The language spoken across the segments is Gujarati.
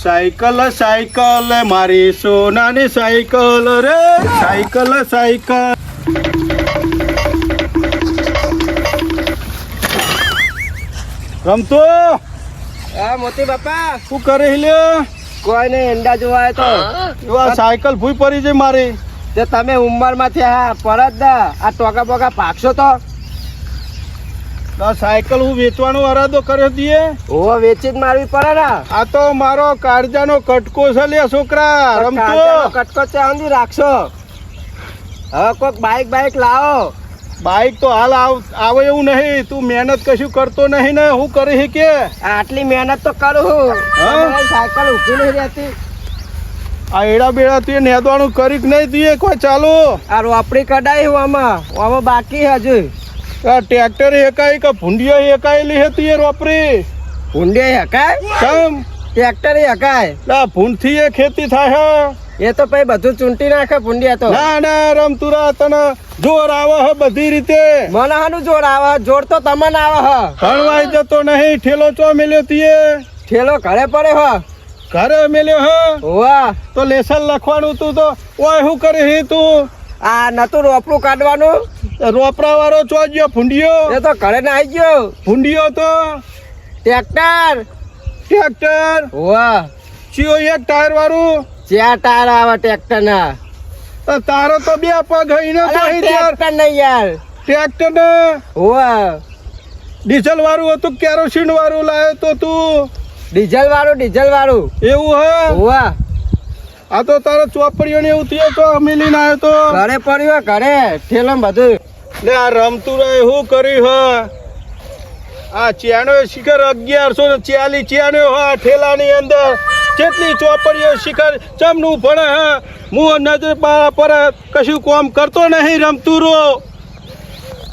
સાયકલ સાયકલ મારી સોનાની સાયકલ રે સાયકલ સાયકલ રમતો હા મોતી બાપા શું કરે લ્યો કોઈ નહીં ઈંડા જોવા તો એવા સાયકલ ભૂઈ પડી છે મારી તે તમે ઉંમરમાંથી હા પરત દા આ ટોકા બોકા ભાગશો તો આ સાયકલ હું વેચવાનો ઈરાદો કર્યો દીએ ઓ વેચી જ મારવી પડે ને આ તો મારો કાળજાનો કટકો છે લે છોકરા રમતો કાંટાનો કટકો ત્યાં સુધી રાખશો હવે કોઈક બાઈક લાવો બાઈક તો હાલ આવે એવું નહીં તું મહેનત કશું કરતો નહીં ને હું કરી કે આટલી મહેનત તો કરું હું તમારી સાયકલ ઊભી નહીં રહેતી આ એડા બેડા તું નેદવાનું કરી કે નહીં દીએ કોઈ ચાલો આ રોપડી કઢાઈ હું આમાં બાકી હજુ આ ટ્રેક્ટર એકાઈ કે ભૂંડિયો એકાયેલી હતી એ રોપરી ભૂંડે હકાય કેમ ટ્રેક્ટર હકાય આ ભૂંડથી એ ખેતી થાય એ તો પછી બધું ચૂંટી નાખે ભૂંડિયા તો ના ના રમતુરા તને જોર આવે હે બધી રીતે મને હાનું જોર આવે જોર તો તમને આવે હ ભણવાઈ જતો નહીં ઠેલો ચો મેલ્યો તીએ ઠેલો ઘરે પડે હ ઘરે મેલ્યો હે વાહ તો લેસન લખવાનું તું તો ઓય શું કરે હે તું આ નતું રોપડું કાઢવાનું રોપરા વાળો ચો ગયો ભૂંડિયો એ તો ઘરે ના આવી ગયો ભૂંડિયો તો ટ્રેક્ટર વાહ ચિયો એક ટાયર વાળું ચાર ટાયર આવે ટ્રેક્ટર ના તો તારો તો બે પગ હઈને તો અહીં ત્યાર ટ્રેક્ટર નહીં યાર ટ્રેક્ટર ને વાહ ડીઝલ વાળું હતું કેરોસીન વાળું લાવ્યો તો તું ડીઝલ વાળું એવું હે વાહ આ તો તારા ચોપડીઓ ને એવું થયો તો મિલીને આવ્યો તો ઘરે પડ્યો ઘરે ઠેલો બધું લે આ રમતું રહે શું કર્યું હ આ ચેનો શિખર 1140 ચેનો હા ઠેલાની અંદર કેટલી ચોપડીઓ શિખર ચમનું ભણે હે હું નજર પર કશું કામ કરતો નહીં રમતું રો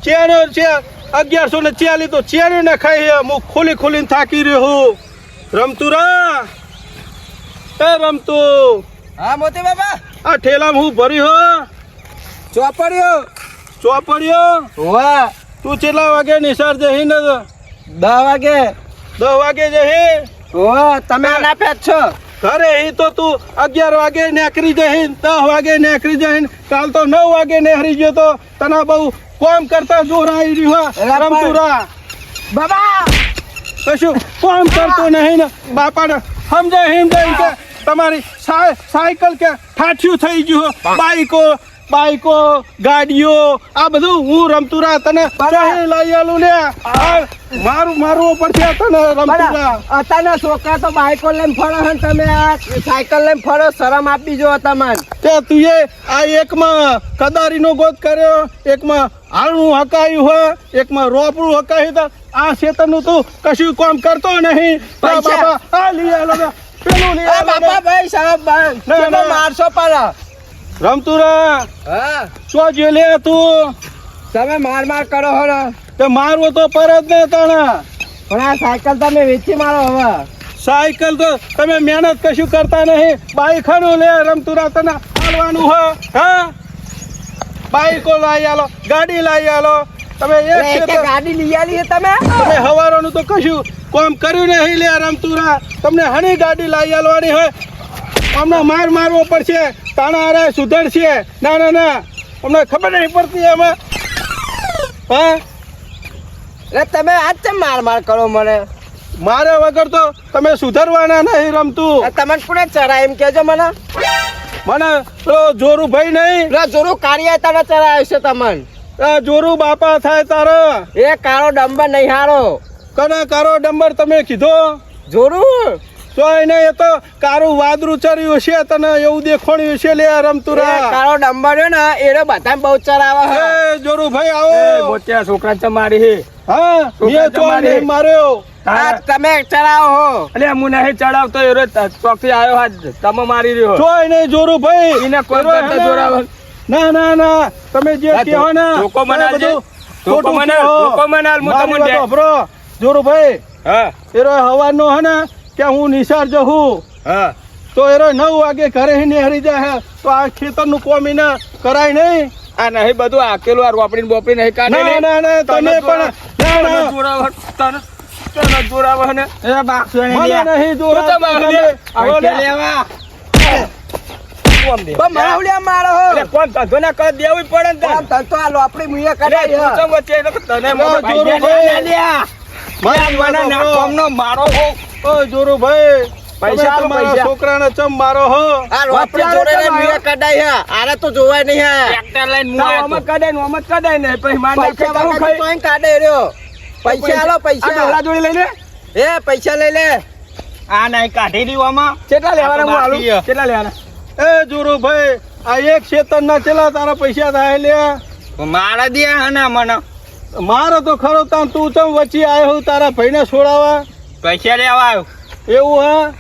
ચેનો છે 1140 તો ચેનો ને ખાઈ હું ખોલીને થાકી રહ્યો હું રમતું રા એ રમતું હા મોતી બાબા આ ઠેલામાં હું ભર્યું હો ચોપડીઓ વાહ તું કેટલા વાગે નિસાર જહી ને 10 વાગે 10 વાગે જહી વાહ તમે આના પેટ છો ઘરે હી તો તું 11 વાગે નેકરી જહી 10 વાગે નેકરી જહી કાલ તો 9 વાગે નેહરી ગયો તો તને બહુ કામ કરતા જોર આવી રહ્યું રમતુરા બાબા કશું કામ કરતો નહીં ને બાપાને સમજાય કે તમારી સાયકલ કે ઠાઠ્યું થઈ ગયું બાઈકો ગાડીઓ આ બધું હું રમતુરા તને લઈ આલું લે મારું પડશે તને રમતુરા અત્યારના છોકરા તો બાઈકો લઈને ફરો હે તમે આ સાયકલ લઈને ફરો શરમ આપી જો તમને તે તું આ એકમાં કદારીનો ગોત કર્યો એકમાં હાલનું હકાયું હોય એકમાં રોપડું હકાયું તો આ ખેતરનું તું કશું કામ કરતો નહીં બાબા આ લઈ આલો પેલું લઈ આલો બાપા ભાઈ સાહેબ મારશો પર રમતુરા હા શું જે લે તું તમે માર કરો હો ને તે મારવો તો પર જ ને તણા પણ આ સાયકલ તમે વેચી મારો હવે સાયકલ તો તમે મહેનત કશું કરતા નહીં બાઈકનું લે રમતુરા તને હાલવાનું હો હા બાઈકો લાવી આલો ગાડી લાવી આલો તમે ગાડી લઈ આલી તમે હવારોનું તો કશું કામ કર્યું નહીં લે રમતુરા તમને હણી ગાડી લાવી આલવાની હોય અમને મારવો પડશે તાણા અરે સુધરશે ના અમને ખબર નહીં પડતી એમાં હા તમે આજ કેમ માર કરો મને મારે વગર તો તમે સુધરવાના નહીં રમતું તમને કોને ચરાય એમ કેજો મને પેલો જોરું ભાઈ નહીં જોરું કાર્ય તારે ચરાય છે તમને જોરું બાપા થાય તારો એ કાળો ડંબર નહીં હારો કને કારો ડંબર તમે કીધો જોરું તોય નહીં એ તો કારું વાદરું ચર્યું છે તને એવું દેખાણ્યું છે લે રમતુરા કાળો ડંબર ને એને બધા બહુ ચરાવે હે જોરું ભાઈ આવો મોટા છોકરા છે મારી હે હા એ તો માર્યો તમે ચડાવો હો એટલે હું નહીં ચડાવતો એ રોજ ચોકથી આવ્યો હાથ તમે મારી રહ્યો તોય નહીં જોરું ભાઈ એને કોઈ જોરાવ ના તમે જે કહો ને ધોકો મનાલ હું તમને જોરું ભાઈ હા એરો હવાનો હે ને કે હું નિસાર જહું હા તો એરો 9 વાગે ઘરે હરી જાય તો આ ખેતરનું કોમ એને કરાય નહીં આ નહીં બધું આકેલું આ રોપડી બોપડી નહીં કાઢે ના તમે પણ ચો ન જોરાવે ને એ બાકસો ને મને નહીં તું તો માર લે. આવો લે. લેવા કોમ દે પણ માવડિયા મારો અરે કોમ ધંધો ના કર દેવું પડે ને કોમ તાર. તન તો આ લોપડી મુએ અરે કરાઈ તું ચમ વચ્ચે એટલે કે તને મોટો લો, ભાઈ જોરું લે, ભાઈ. લે, લે. મને ના કોમનો મારો હો. ઓ જોરુભાઈ, પૈસા તમે આલો, તમારા પૈસા. છોકરાને ચમ મારો હો? આ લોપડી જોડે ને મુએ કડાઈ હે આરે તો જોવાય નહીં હે ટ્રેક્ટર લઈને હું આયો તો. કદાય ને ઓમત કદાય ને પછી માર નાખે પૈસા તારું વાળા ખાઈ. તો અહીં કાઢે રહ્યો પૈસા આલો આ પૈસા ડોલા જોડી લઈને એ પૈસા લઈ લે આ નહીં કાઢી દીધું આમાં કેટલા લેવાના હું આલું બાકી હે. કેટલા લેવાના એ જોરુભાઈ, આ એક ખેતરના ચેલા તારા પૈસા થાય લે? મારા દે હના મને મારો તો ખરો તાન તું ચમ વચ્ચે આવ્યો હું તારા ભાઈને છોડાવા? પૈસા લેવા આવ્યો એવું હા?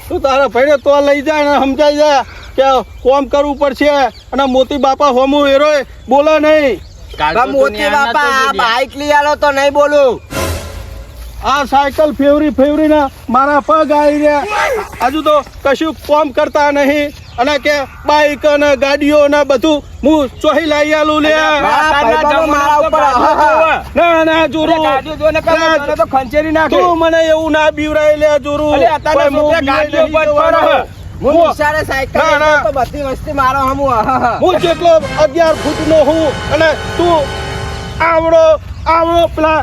તું તારા ભાઈને તો લઈ જાય ને સમજાઈ જાય કે કોમ કરવું પડશે અને મોતી બાપા હોમું એરોય બોલે નહીં. પણ મોતી બાપા આ બાઈક લઈ આલો તો નહીં બોલું આ સાયકલ ફેવરી ને મારા પગ આવી રહ્યા, હજુ તો કશું કોમ કરતા નહીં અને કે બાઈક ને ગાડીઓ ને બધું હું ચોહી લઈ આલું લે. મારા ભાઈબંધો મારા ઉપર આહા. ના ના જોરુ, તો ખંચેરી નાખે તું મને એવું ના બીવરાય લે જોરુ. અલે, અત્યારના કોઈ છોકરા મોં ગાડીઓ બીવે પર નહીં ફરે. હું હું- નિશાળે સાયકલ ના, લઈને ના. તો બધી વસ્તી મારો હમું આહા. હું જેટલો 11 ફૂટનો હું અને તું આવડો પેલા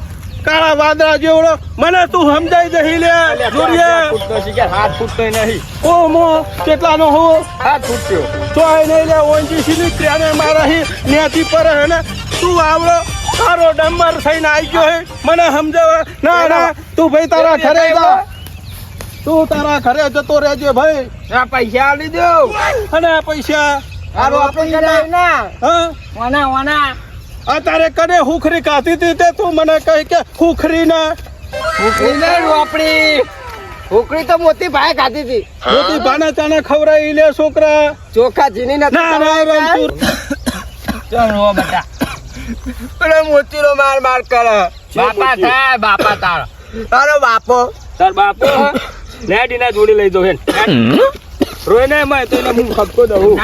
કાળા વાદળા જેવડો, મને તું સમજાઈ જઈ લે જોરિયા. 7 ફૂટ તો નહીં ઓ મો કેટલાનો હું 7 ફૂટ થયો ચોય નહીં લે ઓંજી ની ટ્રેને મારા નેથી પર હે ને તું આવડો તારો ડંબર થઈને આવી ગયો હે, મને સમજાવે. ના ના તું ભાઈ તારા ઘરે જા, તું તારા ઘરે જતો રહેજે ભાઈ. આ પૈસા આલી દો અને આ પૈસા આ રોપડી કઢાઈ ના હા વાના આ તારે કને હુખરી કાઢી હતી તે તું મને કહી કે હુખરી ના રોપડી હુકડી તો મોતી ભાઈ ખાધી હતી મોટી ભાને તાને ખવડાવી લે છોકરા. ચોખા જીની નથી ના ના રમતું ચાલો બેટા પેલો મોતીનો માર કરે બાપા થાય બાપા તારા તારો બાપો તાર બાપો નેડી ના જોડી લઈ દો હેન રોય ને મેં તો એને હું ખપકો દઉં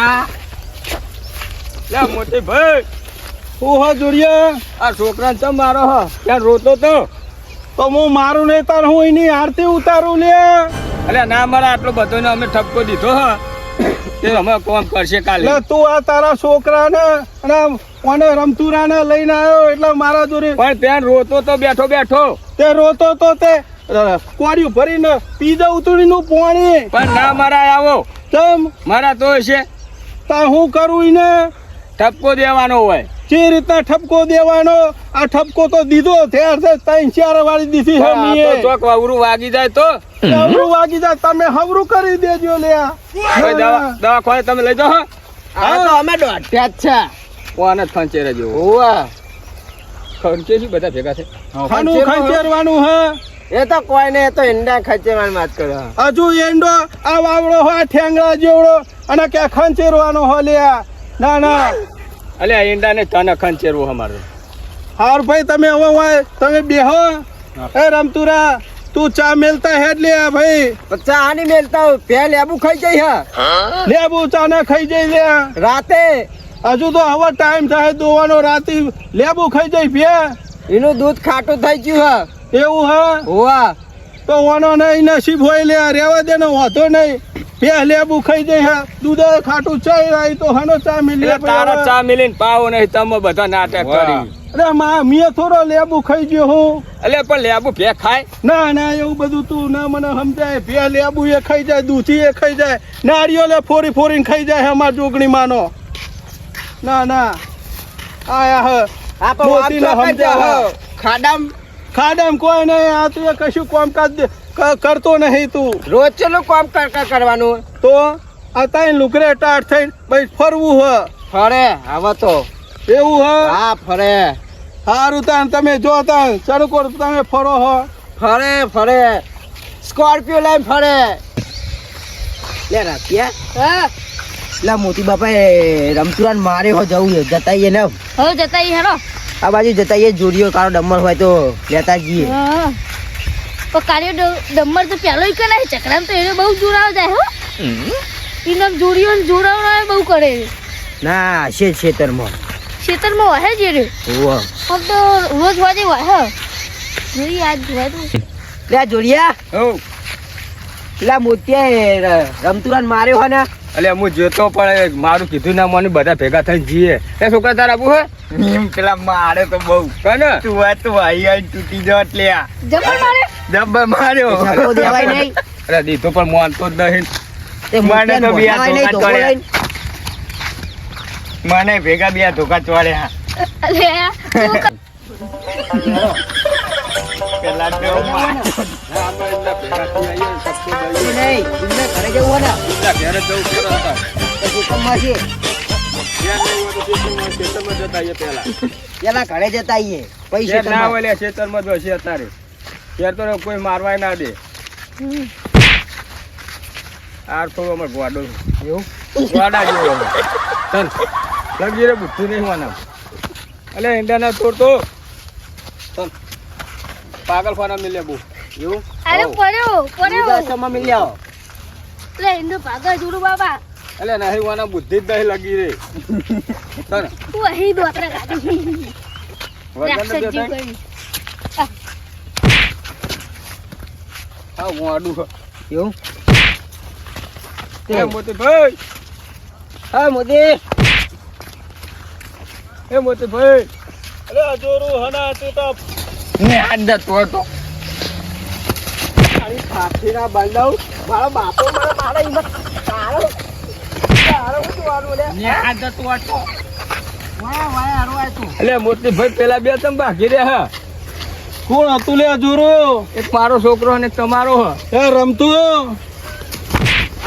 લે મોટી ભાઈ હું હો જોડિયા આ છોકરા ચમ મારો હ ત્યાં રોતો તો તો હું મારું નહીં તાર હું એની આરતી ઉતારું લે. અલે ના મારા આટલો બધો ને અમે ઠપકો દીધો હ તે અમે કોમ કરશે કાલે એટલે તું આ તારા છોકરાને અને કોને રમતુરાને લઈને આવ્યો એટલે મારા જોડે પણ ત્યાં રોતો તો બેઠો તે રોતો તો તે કોર્યું ભરીને પી જવું તું પાણી. પણ ના મારા આવો ચમ મારા તો છે તા હું કરું એને ઠપકો દેવાનો હોય જે રીતના ઠપકો દેવાનો, આ ઠપકો તો દીધો ત્યાર 3-4 વાળી દીધી છે આ મીએ. તો ચોક વાવરું વાગી જાય તો હવરું વાગી જાય તમે હવરું કરી દેજો લે. કોઈ દવાખાને તમે લઈ જાઓ આ તો અમે દોઢ્યા જ છે કોને ખંચેરે જેવો ઓવા ખંચે છે બધા ભેગા છે ખાનું ખંચેરવાનું હે. એ તો કોઈ ને તો ઈંડા ખચેવાની વાત કરે હજુ એંડો આ વાવડો હોય ઠેંગડા જેવડો અને કે ખંચેરવાનો હો લે. ના ના અલે ઈંડા ને તને ખંચેરવું અમારે હાર ભાઈ તમે હવે હોય તમે બેહો. એ રમતુરા તું ચા મેલતા હેડ લે ભાઈ. પચ્ચા આની મેલતા હોય પે લેબુ ખાઈ જાય લેબુ ચા ને ખાઈ જઈ લે. રાતે હજુ તો હવે ટાઈમ થાય દોવાનો, રાતી લેબુ ખાઈ જાય ભે. એનું દૂધ ખાટું થઈ ગયું એવું હા હે ઓવા તો વાનો નહીં નસીબ હોય લે રેવા દે ને વાંધો નહીં. બે લેબુ ખાઈ જાય હે દૂધ ખાટું ચાય રાઈ તો હનો ચા મિલે. એટલે તારા ચા મિલીને પાવો નહીં તમે બધા નાટક કરી અરે માં મીએ થોડો લેબુ ખાઈ ગયો હું. એટલે પણ લેબુ ભે ખાય ના ના એવું બધું તું ના મને સમજાય. બે લેબુ એ ખાઈ જાય, દૂધી એ ખાઈ જાય, નારિયેળ ફોરીને ખાઈ જાય અમાર જોગણી માનો. ના ના આયા હ આ પણ મોતીને આમ તો સમજાવે. ખાડામ ખાડામ કોઈ નહીં. આ તું એ કશું કામકાજ કરતો નહીં તું રોજ ચેલું કામ કરવાનું તો આ તાઈ લુકરે ટાટ થઈને ભાઈ ફરવું હ ફરે હવે તો એવું હ. હા ફરે સારું તાન તમે જો તાન ચડકોર તમે ફરો હ. ફરે સ્કોર્પિયો લઈને ફરે લે રાતિયા લા મોતી બાપા રમતુરાન મારે હો જવું છે જતાઈએ ને હવે જતા ઈ હેરો આ બાજુ જતાઈએ જોડીઓ કાળો ડમર હોય તો લેતા જઈએ હા પણ કાર્યો ડમર તો પેલો ઈ કરાય ચકરામ તો એને બહુ જોરાવ જાય હો ઈને જોડીઓ જોરાવ બહુ કરે ના છે ખેતરમાં ખેતરમાં વહે જ રે ઓવા આમ તો રોજ વાજે વહે જોઈ આજ જોવા તો લે જોડિયા હો પેલા મોતિયા રમતુરાન માર્યો હે ને એટલે હું જોતો પણ મારું કીધું ના મને બધા ભેગા થઈને જઈએ એ છોકરા તારા આબુ હે પેલા મારે તો બહુ કને તું આઈ તૂટી જત લે જબર મારે જબ્બર માર્યો ધક્કો દેવાય નહીં અરે દીધો પણ માનતો જ નહીં તે મને તો બે આ મોઢામાં નહીં, ધોકા ધોકો ચોળ્યા. લઈને. મને ભેગા બે ધોકા ચોળ્યા અલે તું ક- પેલા તો એ નહીં, એમને ઘરે જવું હોય ને ઘરે જવું પડે હતા. તો ખેતરમાં છે ઘેર નહીં હોય તો ખેતરમાં જતા આવીએ પહેલા. પેલા ઘરે જતા આવીએ પછી ઘેર ના ખેતરમાં. હોય લે, ખેતરમાં જ હશે અત્યારે. ઘેર તો કોઈ મારવાય ના દે. આર તો અમાર ગોડો એવું? ગોડા જેવો અમે. ચાલ, લગી રે બુદ્ધિ નહીં હોવાના. અલે ઈંડાના તોડ તો. ચાલ, પાગલ ફાના મિલે બહુ. એવું? અરે પડ્યો પડ્યો ઉદાસમાં મિલી આવો. લે હિન્દુ ભાગા જોડું બાબા અલે નહીં હોવાના બુદ્ધિ જ નહીં લગી રે. ચાલ, તું અહીં દોતરા કાઢી વજન જ રાક્ષસ જીવ દેખાય. કરી હા, ગોડું છે. એવું? એ મોતી ભાઈ, હા મોદી એ મોતી ભાઈ. અરે જોરું હના તું તો ને આજ તો તો. ફાફીના બંધાવ મારો બાપો મારા મારા ઈમાં તારો તારો શું જોવાનું લે ને આજ તો તો. વાય વાય હારો આય તું અલે મોતી ભાઈ પેલા બે તમે ભાગી રહ્યા. કોણ હતું લે જોરું? એક મારો છોકરો અને એક તમારો હ. એ રમતું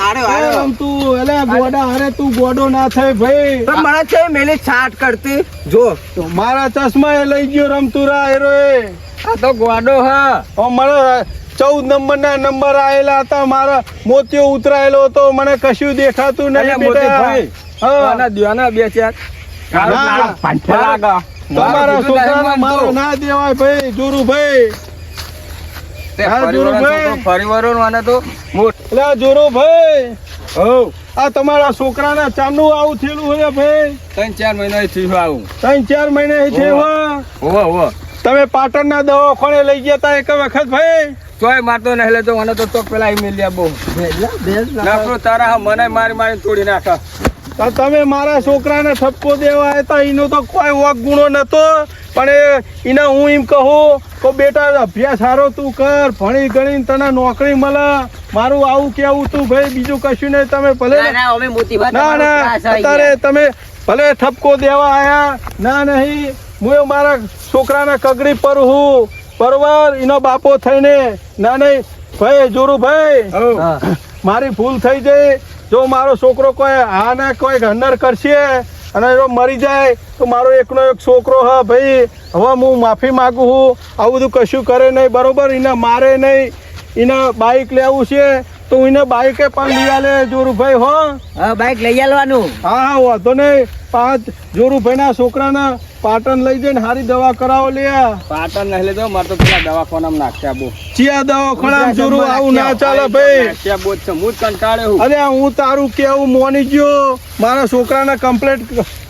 હારો એ હારો રમતું એટલે ગોડા હારે તું ગોડો ના થાય ભાઈ. પણ મને છે મેલી છાટ કરતી જો તો મારા ચશ્મા એ લઈ ગયો રમતું રા હેરો એ. આ તો ગોડો હ. મારા 14 નંબરના નંબર આયેલા હતા, મારા મોતિયો ઉતરાયેલો હતો, મને કશું દેખાતું અલે નહીં મોતી બેટા. ભાઈ, હા. આના દ્યોના બે ચાર. ના. પાંચા લાગા. તમારા છોકરાને મારો ના દેવાય ભાઈ જોરુભાઈ. હા, જોરુભાઈ. પરિવારો આને તો એટલે જોરુભાઈ, આ તમારા છોકરાના ચાંદનું આવું થયેલું હોય ભાઈ? 3-4 મહિના થયું આવું. 3-4 મહિના થયા. હોવે હોવે. તમે પાટણના દવાખાને લઈ ગયા તા એક વખત ભાઈ? તોય મારતો નહીં લેતો મને તો પેલા ઈ મિલ્યા બહુ. નાખો તારા હા, મને મારી મારી તોડી નાખા. તો તમે મારા છોકરાને ઠપકો દેવા આવ્યા એનો તો કોઈ વક ગુણો નતો, પણ એને હું એમ કહું કે બેટા અભ્યાસ સારો તું કર, ભણી ગણીને તને નોકરી મળે, મારું આવું કેવું તું ભાઈ, બીજું કશું નહીં. તમે ભલે ના ના અમે મોટી વાત ના ના અત્યારે તમે ભલે ઠપકો દેવા આયા ના નહીં, હું મારા છોકરાના કગડી પર હું બરોબર એનો બાપો થઈને ના નહીં ભાઈ જોરુભાઈ, મારી ભૂલ થઈ જાય. જો મારો છોકરો કોઈ હા ના કોઈ હન્નર કરશે અને જો મરી જાય તો મારો એકનો એક છોકરો હા ભાઈ, હવે હું માફી માગું છું. આવું બધું કશું કરે નહીં બરોબર, એને મારે નહીં. એને બાઇક લેવું છે તો એને બાઇકે પણ લઈ આલે જોરુભાઈ. હો હા બાઈક લઈ આલવાનું. હા હા વાંધો નહીં. 5 જોરુભાઈના છોકરાને પાટણ લઈ જઈને સારી દવા કરાવો લે. પાટણ નહીં લેતો મારે તો પેલા દવાખાનામાં નાખ્યા બહુ. ચિયા દવાખાના જોરુ આવું ના ચાલે ભાઈ. નાખ્યા બહુ જ છે. હું જ કંટાળ્યો હું. અરે હું તારું કેવું મોની ગયો, મારા છોકરાને કમ્પ્લેટ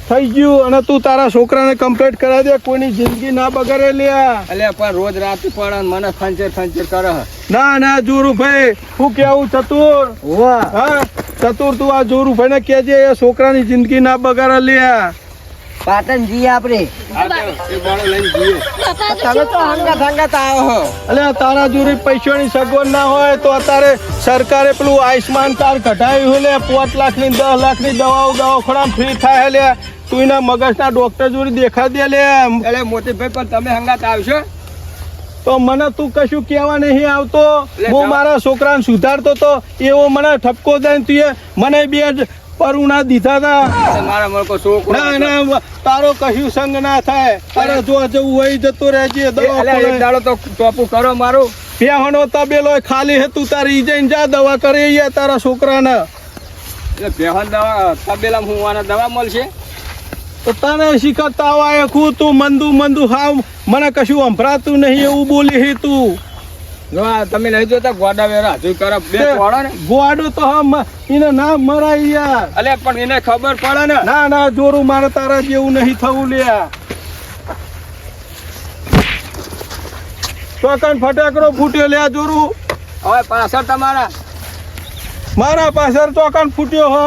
થઈ ગયું અને તું તારા છોકરાને કમ્પ્લેટ કરાવી દે, કોઈની જિંદગી ના બગાડે લે. અલ્યા પણ રોજ રાતે પડે ને મને ખંચેર ખંચેર કરે. ના ના જોરુભાઈ, હું કેવું ચતુર? વાહ હા ચતુર, તું આ જોરુભાઈને કહેજે એ છોકરાની જિંદગી ના બગાડે લે. પાટણ જઈએ આપણે. એ બાળો લઈને જઈએ. બાપા તમે તો હંગાત હંગાત આવો હો. અલ્યા તારા જોડે પૈસાની સગવડ ના હોય તો અત્યારે સરકારે પેલું આયુષ્માન કાર્ડ કઢાવ્યું હોય લે, 5 લાખની 10 લાખની દવાઓ દવાખાના ફ્રી થાય લે. તું એના મગજના ડોક્ટર જોડે દેખા દે લે. અલે મોતીભાઈ પણ તમે હંગાત આવશો? તો મને તું કશું કહેવા નહીં આવતો. હું મારા છોકરાને સુધારતો તો એવો મને ઠપકો દઈને તું મને 2 પરુણા દીધા હતા. મારા મળકો છોકરો. ના ના તારો કશું સંગ ના થાય. તારે જો જવું હોય જતો રહેજે. અલ્યા એક દવા દાડો તો ટોપું કરો મારું. પેહણો તબેલો ખાલી હે, તું તારી જઈને જા દવા કરી તારા છોકરાને. એટલે બેહન દવા તબેલામાં હું આને દવા મળશે. તો તને શીખતા હોય ખું તું મંદુ હાવ મને કશું સંભળાતું નહીં એવું બોલી હી તું. જો આ તમે નહીં જોતા ગોડા વેરા હજુ કરે બે પોળો ને. ગોડો તો હા એને ના મરાય યાર. અલે પણ એને ખબર પડે ને. ના ના જોરું મારે તારા જેવું નહીં થવું લે. ચોકન ફટાકડો ફૂટ્યો લે જોરું હવે પાછળ તમારા મારા પાછળ ચોકન ફૂટ્યો હો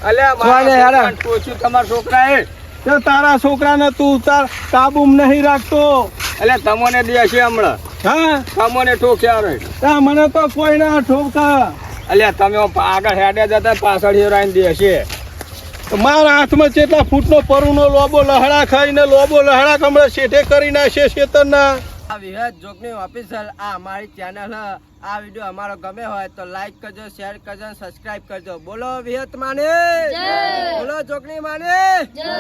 અલ્યા વાલે યાર. મારા ટોચ્યું તમારા છોકરાએ તે તારા છોકરાને તું તાર કાબુમ નહીં રાખતો એટલે તમને દે છે હમણાં હા તમને ઠોક્યા રે તા મને તો કોઈ ના ઠોકા અલ્યા તમે આગળ હેડે જતા પાછળ હેરાઈને દે છે મારા હાથમાં કેટલા ફૂટનો પરુનો લોબો લહડા ખાઈને લોબો લહડા કમળે શેઠે કરી નાખશે શેતરના આ વિહત જોગણી ઓફિશિયલ આ અમારી ચેનલ હ આ વિડિયો અમારો ગમે હોય તો લાઈક કરજો શેર કરજો સબસ્ક્રાઇબ કરજો બોલો વિહત માને જય. બોલો જોગણી માને જય.